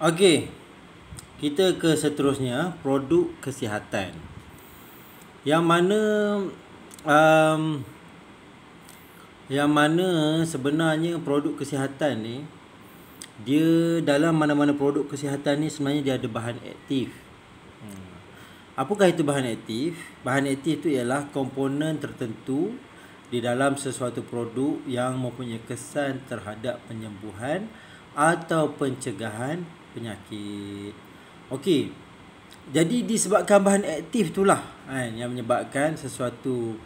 Okey, kita ke seterusnya, produk kesihatan. Yang mana um, sebenarnya produk kesihatan ni, dia dalam mana-mana produk kesihatan ni sebenarnya dia ada bahan aktif. Apakah itu bahan aktif? Bahan aktif itu ialah komponen tertentu di dalam sesuatu produk yang mempunyai kesan terhadap penyembuhan atau pencegahan penyakit. Okey. Jadi disebabkan bahan aktif itulah yang menyebabkan sesuatu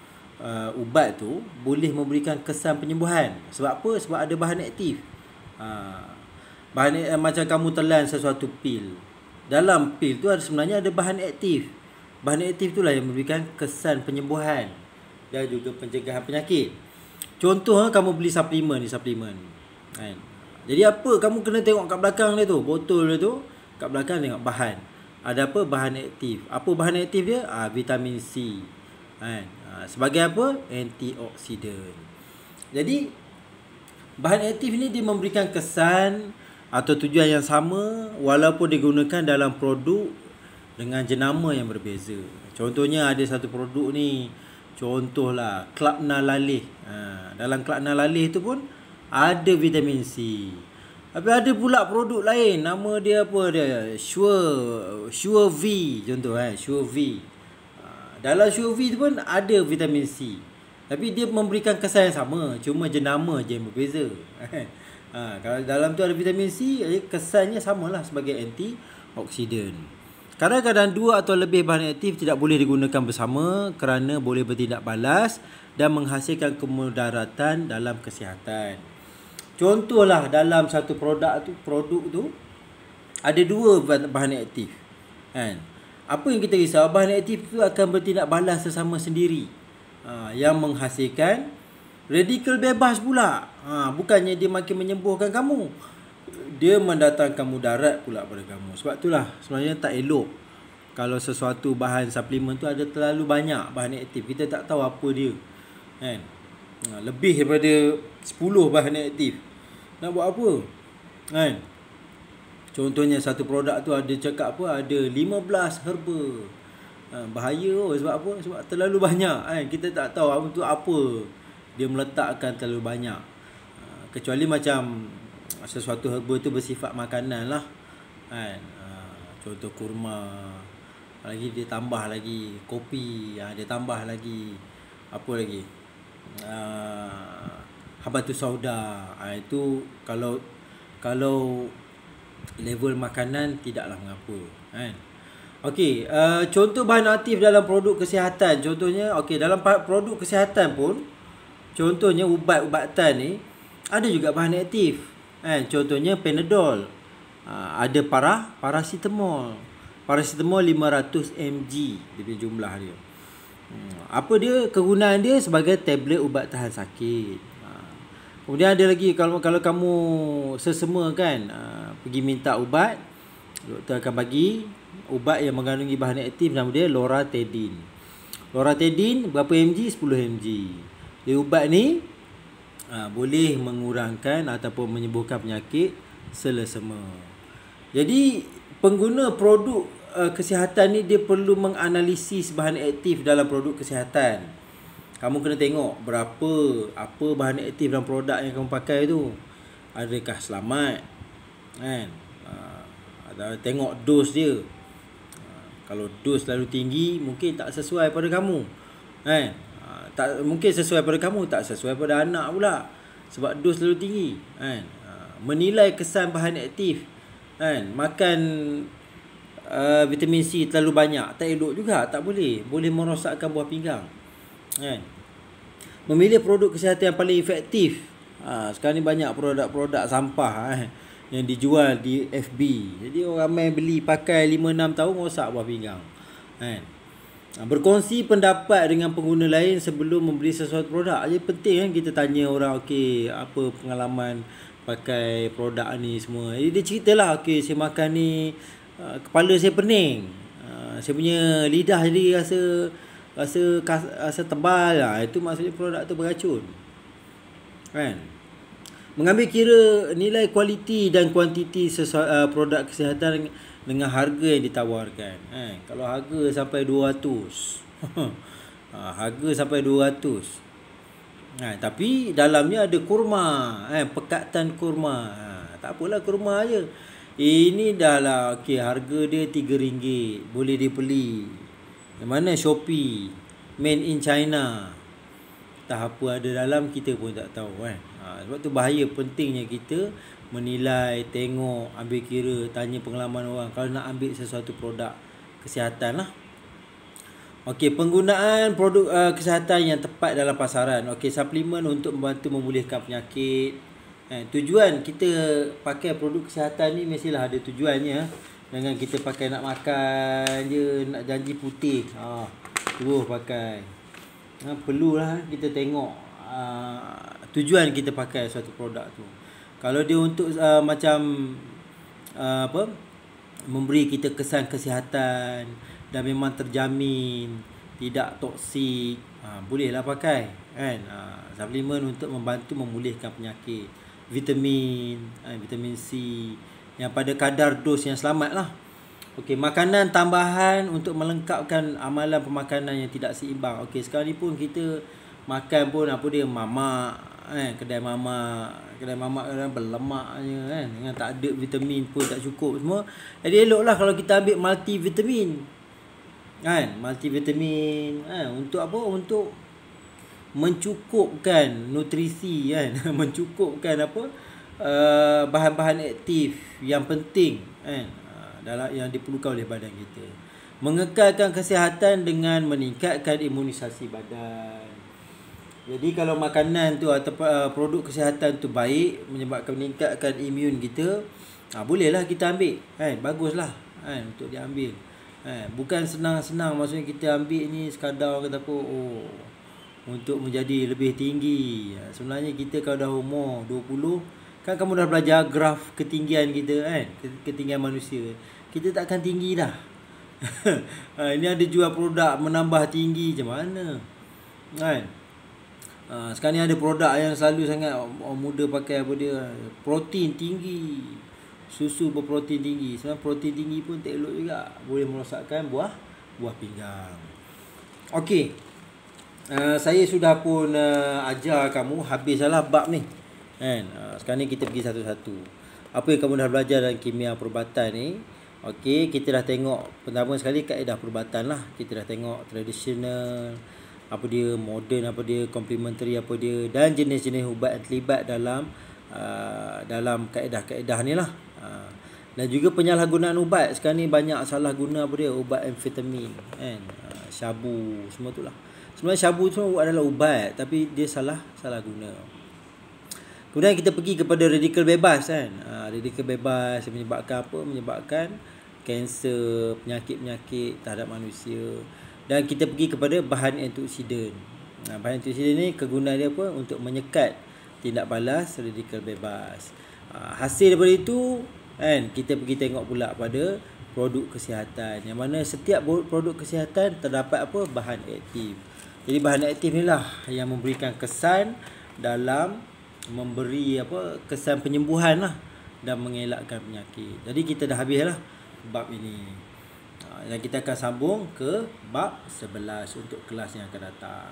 ubat tu boleh memberikan kesan penyembuhan. Sebab apa? Sebab ada bahan aktif. Macam kamu telan sesuatu pil. Dalam pil tu sebenarnya ada bahan aktif. Bahan aktif itulah yang memberikan kesan penyembuhan dan juga pencegahan penyakit. Contoh kamu beli suplemen kan. Jadi apa? Kamu kena tengok kat belakang dia tu, botol dia tu, kat belakang tengok bahan. Ada apa? Bahan aktif. Apa bahan aktif dia? Vitamin C. Kan? Sebagai apa? Antioksidan. Jadi bahan aktif ni dia memberikan kesan atau tujuan yang sama walaupun digunakan dalam produk dengan jenama yang berbeza. Contohnya ada satu produk ni, contohlah Klapna Lalih. Dalam Klapna Lalih tu pun ada vitamin C. Tapi ada pula produk lain, nama dia apa dia? Sure V contoh Sure V. Dalam Sure V tu pun ada vitamin C. Tapi dia memberikan kesan yang sama, cuma jenama je yang berbeza. Kalau dalam tu ada vitamin C, kesannya samalah sebagai antioksidan. Kadang-kadang dua atau lebih bahan aktif tidak boleh digunakan bersama kerana boleh bertindak balas dan menghasilkan kemudaratan dalam kesihatan. Contohlah dalam satu produk tu ada dua bahan aktif. Kan? Apa yang kita risau? Bahan aktif tu akan bertindak balas sesama sendiri. Yang menghasilkan radikal bebas pula. Bukannya dia makin menyembuhkan kamu, dia mendatangkan mudarat pula pada kamu. Sebab itulah sebenarnya tak elok kalau sesuatu bahan suplemen tu ada terlalu banyak bahan aktif. Kita tak tahu apa dia. Kan? Lebih daripada 10 bahan aktif. Nak buat apa? Kan? Contohnya satu produk tu ada cakap apa? Ada 15 herba. Bahaya sebab apa? Sebab terlalu banyak. Kita tak tahu untuk apa dia meletakkan terlalu banyak. Kecuali macam sesuatu herba tu bersifat makanan lah. Kan? Contoh kurma. Lagi dia tambah lagi kopi, dia tambah lagi apa lagi? Habatus sauda. Itu kalau level makanan tidaklah mengapa, kan? Okey, contoh bahan aktif dalam produk kesihatan. Contohnya dalam produk kesihatan pun, contohnya ubat-ubatan ni ada juga bahan aktif. Contohnya Panadol. Ada paracetamol. Paracetamol 500 mg dia punya jumlah dia. Apa dia? Kegunaan dia sebagai tablet ubat tahan sakit. Kemudian ada lagi, kalau kamu sesama kan, pergi minta ubat, doktor akan bagi ubat yang mengandungi bahan aktif, nama dia Loratadine. Loratadine berapa mg? 10 mg. Dia ubat ni boleh mengurangkan ataupun menyembuhkan penyakit selesema. Jadi pengguna produk kesihatan ni dia perlu menganalisis bahan aktif dalam produk kesihatan. Kamu kena tengok apa bahan aktif dalam produk yang kamu pakai tu. Adakah selamat? Kan? Tengok dos dia. Kalau dos terlalu tinggi, mungkin tak sesuai pada kamu. Kan? Tak mungkin sesuai pada kamu, tak sesuai pada anak pula. Sebab dos terlalu tinggi. Kan? Menilai kesan bahan aktif. Kan? Makan vitamin C terlalu banyak tak elok juga, tak boleh. Boleh merosakkan buah pinggang. Kan? Memilih produk kesihatan yang paling efektif. Sekarang ni banyak produk-produk sampah yang dijual di FB. Jadi orang ramai beli, pakai 5-6 tahun rosak buah pinggang. Kan? Berkongsi pendapat dengan pengguna lain sebelum membeli sesuatu produk. Jadi penting kan kita tanya orang, apa pengalaman pakai produk ni semua. Jadi dia ceritalah, saya makan ni, kepala saya pening, saya punya lidah jadi rasa tebal lah. Itu maksudnya produk tu beracun. Kan? Mengambil kira nilai kualiti dan kuantiti produk kesihatan dengan harga yang ditawarkan. Kalau harga sampai 200. Harga sampai 200. Tapi dalamnya ada kurma, pekatan kurma. Tak apalah kurma je. Ini dah lah, okey, harga dia RM3. Boleh dibeli. Yang mana Shopee, made in China. Tak apa ada dalam, kita pun tak tahu kan. Sebab tu bahaya, pentingnya kita menilai, tengok, ambil kira, tanya pengalaman orang kalau nak ambil sesuatu produk kesihatan lah. Okey, penggunaan produk kesihatan yang tepat dalam pasaran. Okey, suplemen untuk membantu memulihkan penyakit. Tujuan kita pakai produk kesihatan ni mestilah ada tujuannya. Jangan kita pakai nak makan je, nak janji putih. Terus pakai. Perlulah kita tengok tujuan kita pakai suatu produk tu. Kalau dia untuk macam memberi kita kesan kesihatan dan memang terjamin, tidak toksik, bolehlah pakai kan. Suplemen untuk membantu memulihkan penyakit, vitamin C yang pada kadar dos yang selamat lah. Okey, makanan tambahan untuk melengkapkan amalan pemakanan yang tidak seimbang. Okey, sekarang ni pun kita makan pun apa dia, mamak, kedai mamak kadang berlemak je kan, dengan tak ada vitamin pun tak cukup semua. Jadi eloklah kalau kita ambil multivitamin kan, multivitamin untuk apa, untuk mencukupkan nutrisi kan mencukupkan apa, bahan-bahan aktif yang penting kan, dalam yang diperlukan oleh badan kita. Mengekalkan kesihatan dengan meningkatkan imunisasi badan. Jadi kalau makanan tu atau produk kesihatan tu baik, menyebabkan meningkatkan imun kita, bolehlah kita ambil kan, baguslah kan untuk diambil. Bukan senang-senang, maksudnya kita ambil ni sekadar kata apa, untuk menjadi lebih tinggi. Sebenarnya kita kalau dah umur 20, kan kamu dah belajar graf ketinggian kita kan, ketinggian manusia. Kita takkan tinggi dah. Ini ada jual produk menambah tinggi, macam mana kan. Sekarang ni ada produk yang selalu sangat orang muda pakai, apa dia, protein tinggi, susu berprotein tinggi. Sebenarnya protein tinggi pun tak elok juga, boleh merosakkan buah pinggang. Okey, saya sudah pun ajar kamu, habis lah bab ni kan. Sekarang ni kita pergi satu-satu. Apa yang kamu dah belajar dalam kimia perubatan ni. Okey, kita dah tengok pertama sekali kaedah perubatan lah. Kita dah tengok tradisional, apa dia, moden apa dia, complementary apa dia, dan jenis-jenis ubat yang terlibat dalam kaedah-kaedah ni lah. Dan juga penyalahgunaan ubat. Sekarang ni banyak salah guna apa dia, ubat amfetamin kan, syabu, semua tu lah. Sebenarnya syabu tu adalah ubat, tapi dia salah guna. Kemudian kita pergi kepada radikal bebas kan. Radikal bebas menyebabkan apa? Menyebabkan kanser, penyakit-penyakit terhadap manusia. Dan kita pergi kepada bahan antioksidan. Bahan antioksidan ni kegunaan dia apa? Untuk menyekat tindak balas radikal bebas. Hasil daripada itu kan, kita pergi tengok pula pada produk kesihatan, yang mana setiap produk kesihatan terdapat apa? Bahan aktif. Jadi bahan aktif ni lah yang memberikan kesan dalam memberi apa, kesan penyembuhan lah, dan mengelakkan penyakit. Jadi kita dah habis lah bab ini. Dan kita akan sambung ke bab 11 untuk kelas yang akan datang.